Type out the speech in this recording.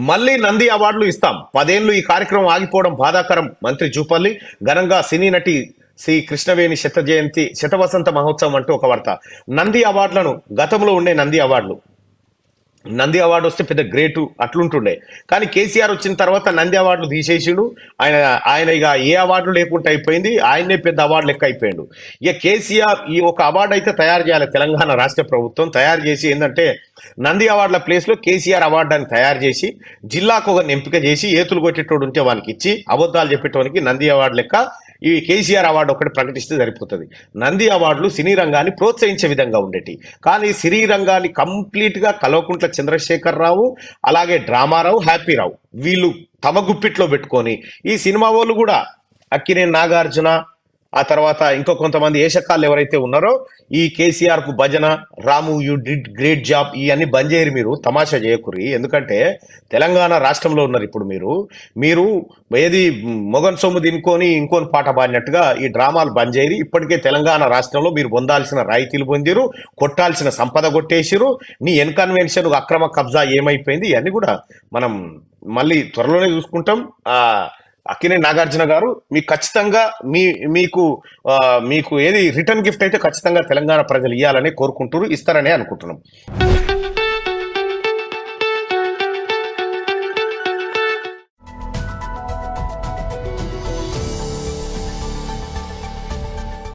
మళ్ళీ నంది అవార్డులు ఇస్తాం. 10 ఏళ్లు ఈ కార్యక్రమం ఆగిపోవడం బాధాకరం. మంత్రి జూపల్లి ఘనంగా సినీ నటి శ్రీ కృష్ణవేణి శతవసంత మహోత్సవం అంటూ ఒక వార్త. నంది అవార్డులను గతంలో ఉండే నంది అవార్డు వస్తే పెద్ద గ్రేటు అట్లుంటుండే. కానీ కేసీఆర్ వచ్చిన తర్వాత నంది అవార్డులు తీసేసిండు. ఆయన ఇక ఏ అవార్డు లేకుండా అయిపోయింది. ఆయనే పెద్ద అవార్డు లెక్క అయిపోయాడు. ఇక కేసీఆర్ ఈ ఒక అవార్డు అయితే తయారు చేయాలి. తెలంగాణ రాష్ట్ర ప్రభుత్వం తయారు చేసి ఏంటంటే నంది అవార్డుల ప్లేస్లో కేసీఆర్ అవార్డు అని తయారు చేసి జిల్లాకు ఒక ఎంపిక చేసి ఏతులు కొట్టేటోడు ఉంటే వానికి ఇచ్చి అబద్ధాలు చెప్పేటోనికి నంది అవార్డు లెక్క ఈ కేసీఆర్ అవార్డు ఒకటి ప్రకటిస్తే సరిపోతుంది. నంది అవార్డులు సినీ రంగాన్ని ప్రోత్సహించే విధంగా ఉండేటి. కానీ సినీ రంగాన్ని కంప్లీట్గా కల్వకుంట్ల చంద్రశేఖరరావు, అలాగే డ్రామారావు, హ్యాపీరావు వీళ్ళు తమ గుప్పిట్లో పెట్టుకొని ఈ సినిమా వాళ్ళు కూడా అక్కినేని నాగార్జున, ఆ తర్వాత ఇంకో కొంతమంది ఏషకాళ్ళు ఎవరైతే ఉన్నారో ఈ కేసీఆర్ కు భజన, రాము యూ డిడ్ గ్రేట్ జాబ్ ఇవన్నీ బంద్ చేయరు. మీరు తమాషా చేయకురి. ఎందుకంటే తెలంగాణ రాష్ట్రంలో ఉన్నారు ఇప్పుడు. మీరు ఏది మొగన్ సొమ్ము తినుకొని ఇంకోని పాట పాడినట్టుగా ఈ డ్రామాలు బంద్ చేయరు. ఇప్పటికే తెలంగాణ రాష్ట్రంలో మీరు పొందాల్సిన రాయితీలు పొందిరు, కొట్టాల్సిన సంపద కొట్టేసిరు. నీ ఎన్కన్వెన్షన్ అక్రమ కబ్జా ఏమైపోయింది ఇవన్నీ కూడా మనం మళ్ళీ త్వరలోనే చూసుకుంటాం. అక్కినేని నాగార్జున గారు మీకు ఖచ్చితంగా మీకు ఏది రిటర్న్ గిఫ్ట్ అయితే ఖచ్చితంగా తెలంగాణ ప్రజలు ఇవ్వాలని కోరుకుంటారు, ఇస్తారనే అనుకుంటున్నాం.